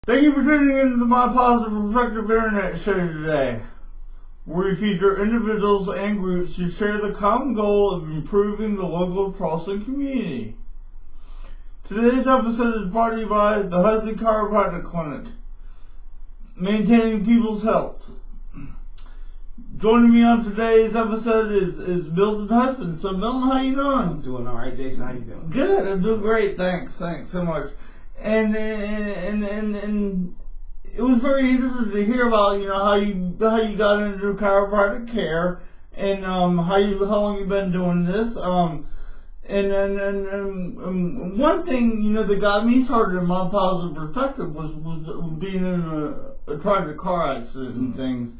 Thank you for tuning into My Positive Perspective Internet Show today, where we feature individuals and groups who share the common goal of improving the local Charleston community. Today's episode is brought to you by the Hudson Chiropractic Clinic, maintaining people's health. Joining me on today's episode is Milton Hudson. So Milton, how you doing? I'm doing all right, Jason. How you doing? Good. I'm doing great. Thanks so much. And it was very interesting to hear about how you got into chiropractic care and how long you've been doing this. And one thing that got me started in My Positive Perspective was being in a tragic car accident and things.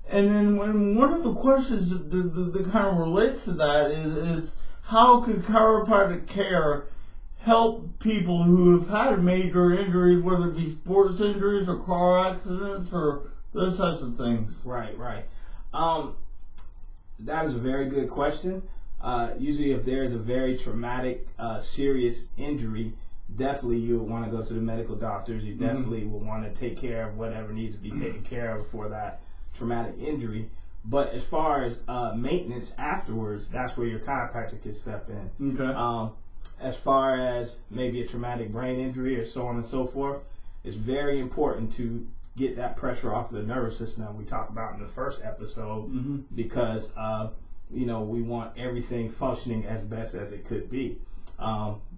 And then one of the questions that kind of relates to that is how could chiropractic care help people who have had major injuries, whether it be sports injuries or car accidents or those types of things? Right. That is a very good question. Usually if there is a very traumatic, serious injury, definitely you would want to go to the medical doctors. You definitely would want to take care of whatever needs to be taken care of for that traumatic injury. But as far as maintenance afterwards, that's where your chiropractor can step in. Okay. As far as maybe a traumatic brain injury or so on and so forth, it's very important to get that pressure off of the nervous system that we talked about in the first episode, because we want everything functioning as best as it could be.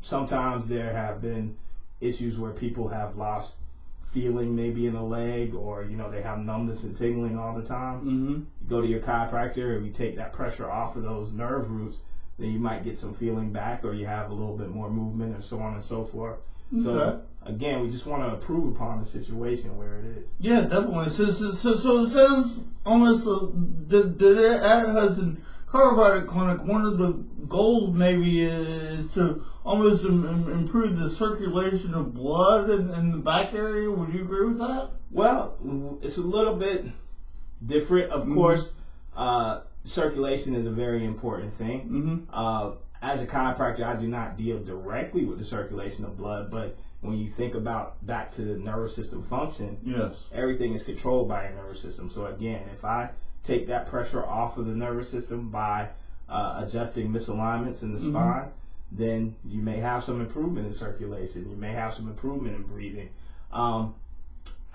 Sometimes there have been issues where people have lost feeling maybe in a leg, or they have numbness and tingling all the time. You go to your chiropractor and we take that pressure off of those nerve roots, then you might get some feeling back, or you have a little bit more movement, or so on and so forth. Okay. So again, we just want to improve upon the situation where it is. Yeah, definitely. So it says almost that at Hudson Chiropractic Clinic, one of the goals maybe is to almost improve the circulation of blood in the back area. Would you agree with that? Well, it's a little bit different, of course. Circulation is a very important thing. As a chiropractor, I do not deal directly with the circulation of blood, but when you think about back to the nervous system function, yes, everything is controlled by your nervous system. So again, if I take that pressure off of the nervous system by adjusting misalignments in the spine, then you may have some improvement in circulation. You may have some improvement in breathing. I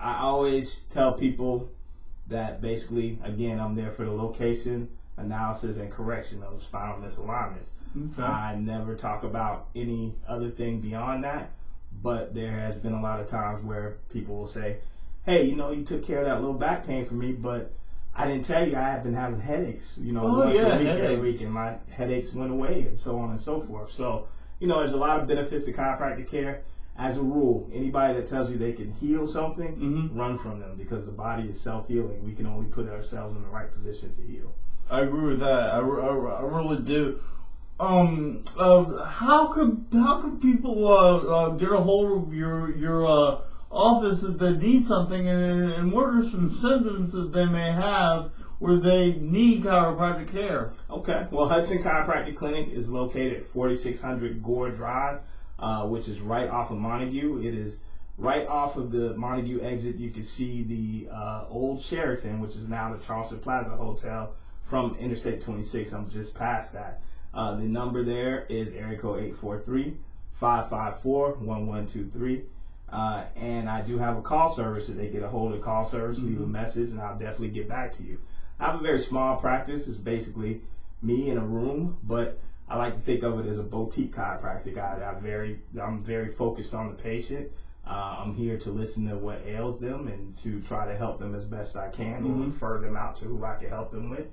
always tell people that basically, again, I'm there for the location, analysis, and correction of spinal misalignments. Okay. I never talk about any other thing beyond that, but there has been a lot of times where people will say, hey, you took care of that little back pain for me, but I didn't tell you I have been having headaches, once a week, every week, and my headaches went away, and so on and so forth. So, there's a lot of benefits to chiropractic care. As a rule, anybody that tells you they can heal something, run from them, because the body is self-healing. We can only put ourselves in the right position to heal. I agree with that. I really do. How could people get a hold of your office if they need something, and what are some symptoms that they may have where they need chiropractic care? Okay. Well, Hudson Chiropractic Clinic is located at 4600 Gore Drive, which is right off of Montague. It is right off of the Montague exit. You can see the old Sheraton, which is now the Charleston Plaza Hotel, from Interstate 26. I'm just past that. The number there is area code 843-554-1123. And I do have a call service. If they get a hold of the call service, leave a message, and I'll definitely get back to you. I have a very small practice. It's basically me in a room, but I like to think of it as a boutique chiropractic. I'm very focused on the patient. I'm here to listen to what ails them and to try to help them as best I can, or refer them out to who I can help them with.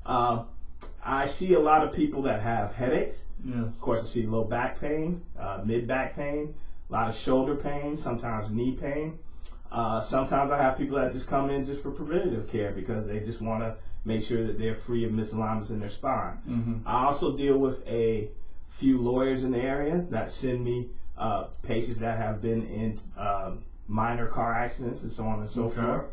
I see a lot of people that have headaches. Yes. Of course, I see low back pain, mid back pain, a lot of shoulder pain, sometimes knee pain. Sometimes I have people that just come in just for preventative care because they just want to make sure that they're free of misalignments in their spine. I also deal with a few lawyers in the area that send me patients that have been in minor car accidents and so on and so forth.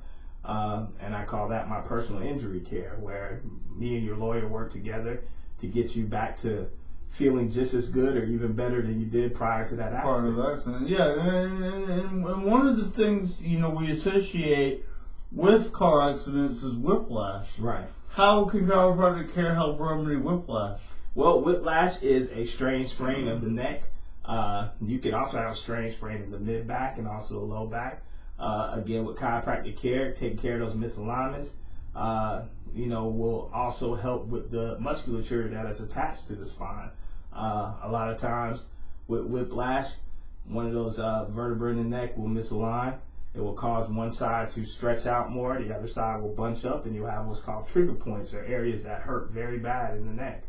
And I call that my personal injury care, where me and your lawyer work together to get you back to feeling just as good or even better than you did prior to that accident. Part of the accident, yeah. And one of the things, we associate with car accidents is whiplash. Right. How can chiropractic care help remedy whiplash? Well, whiplash is a strain sprain of the neck. You can also have a strain sprain of the mid back and also the low back. Again, with chiropractic care, taking care of those misalignments, will also help with the musculature that is attached to the spine. A lot of times with whiplash, one of those vertebrae in the neck will misalign. It will cause one side to stretch out more, the other side will bunch up, and you'll have what's called trigger points, or areas that hurt very bad in the neck.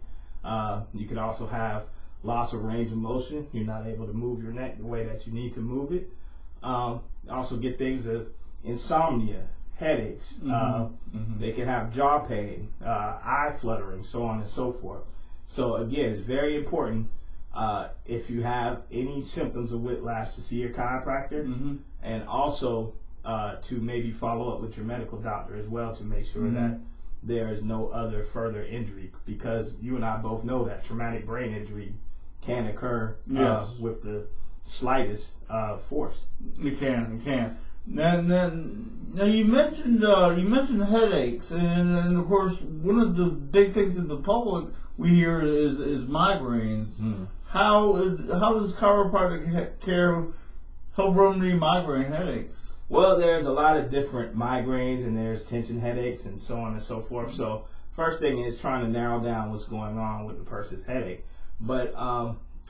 You can also have loss of range of motion. You're not able to move your neck the way that you need to move it. Also get things of insomnia, headaches. They can have jaw pain, eye fluttering, so on and so forth. So again, it's very important if you have any symptoms of whiplash to see your chiropractor, and also to maybe follow up with your medical doctor as well to make sure that there is no other further injury, because you and I both know that traumatic brain injury can occur with the slightest force. It can. Now you mentioned headaches, and of course one of the big things in the public we hear is migraines. How does chiropractic care help remedy migraine headaches? Well, there's a lot of different migraines, and there's tension headaches and so on and so forth. So first thing is trying to narrow down what's going on with the person's headache. But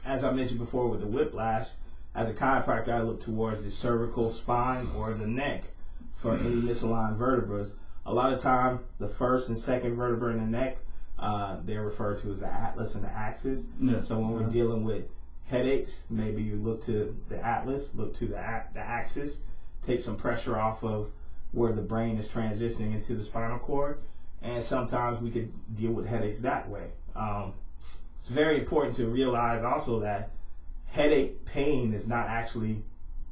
as I mentioned before with the whiplash, as a chiropractor, I look towards the cervical spine or the neck for any misaligned vertebrae. A lot of time, the first and second vertebra in the neck, they're referred to as the atlas and the axis. So when we're dealing with headaches, maybe you look to the atlas, look to the axis, take some pressure off of where the brain is transitioning into the spinal cord, and sometimes we could deal with headaches that way. It's very important to realize also that headache pain is not actually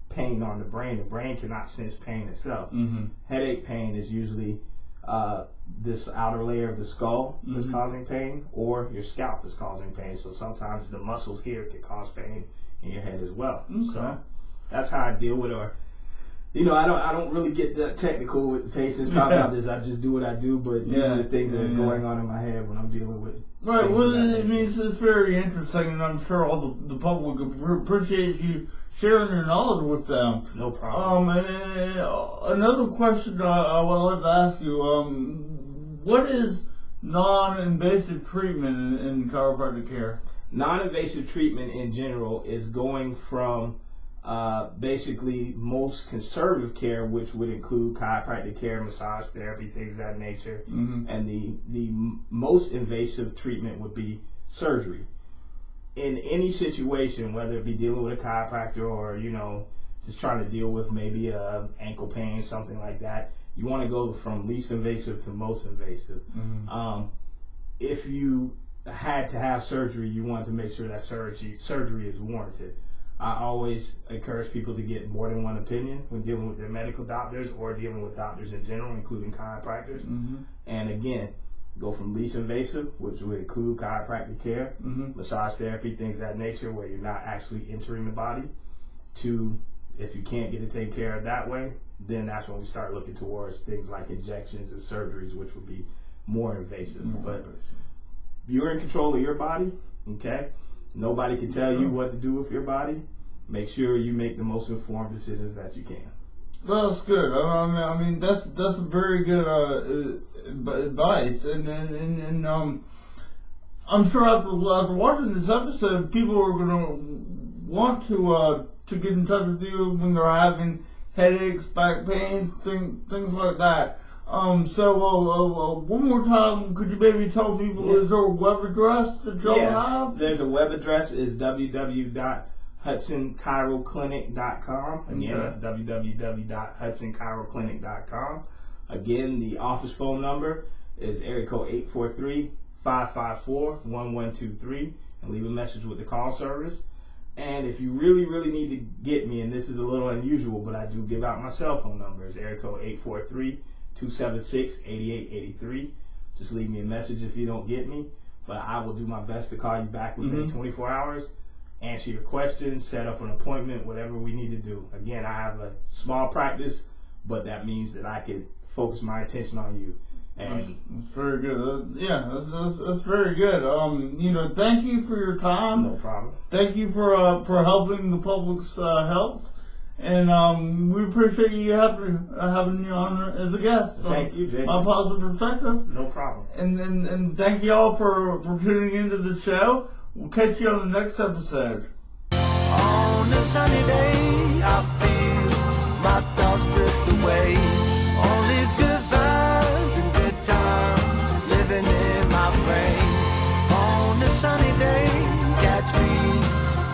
pain on the brain. The brain cannot sense pain itself. Headache pain is usually this outer layer of the skull that's causing pain, or your scalp is causing pain. So sometimes the muscles here can cause pain in your head as well. So that's how I deal with it. Or I don't really get that technical with patients talking about this. I just do what I do, but these are the things that are going on in my head when I'm dealing with. Right. Well, it's very interesting, and I'm sure all the public appreciates you sharing your knowledge with them. No problem. And another question I would like to ask you: what is non-invasive treatment in chiropractic care? Non-invasive treatment in general is going from basically most conservative care, which would include chiropractic care, massage therapy, things of that nature, and the most invasive treatment would be surgery. In any situation, whether it be dealing with a chiropractor or just trying to deal with maybe ankle pain, something like that, you want to go from least invasive to most invasive. If you had to have surgery, you want to make sure that surgery is warranted. I always encourage people to get more than one opinion when dealing with their medical doctors or dealing with doctors in general, including chiropractors. And again, go from least invasive, which would include chiropractic care, massage therapy, things of that nature, where you're not actually entering the body, to, if you can't get it taken care of that way, then that's when we start looking towards things like injections and surgeries, which would be more invasive. But you're in control of your body, okay? Nobody can tell you what to do with your body. Make sure you make the most informed decisions that you can. Well, that's good. I mean, that's a very good advice, and I'm sure after watching this episode, people are going to want to get in touch with you when they're having headaches, back pains, things like that. So one more time, could you maybe tell people, is there a web address that y'all have? There's a web address, is www.hudsonchiroclinic.com. Again, that's www.hudsonchiroclinic.com. Again, the office phone number is area code 843-554-1123, and leave a message with the call service. And if you really, really need to get me, and this is a little unusual, but I do give out my cell phone number, is area code 843-276-8883. Just leave me a message if you don't get me. but I will do my best to call you back within 24 hours, answer your questions, set up an appointment, whatever we need to do. Again, I have a small practice, but that means that I can focus my attention on you. And that's very good. That's very good. Thank you for your time. No problem. Thank you for helping the public's health, and we appreciate you having you on as a guest. Thank you, Jason. My Positive Perspective. No problem. And thank you all for tuning into the show. We'll catch you on the next episode. On a sunny day, I feel my thoughts drift away. Only good vibes and good times living in my brain. On a sunny day, catch me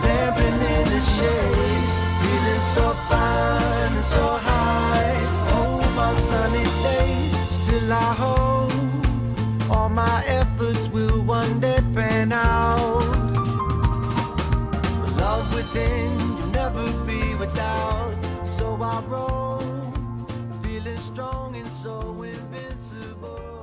lamping in the shade, feeling so fine and so high. Oh, my sunny day, still I hope all my efforts will one day pan out. Love within, you'll never be without. So I roll, feeling strong and so invincible.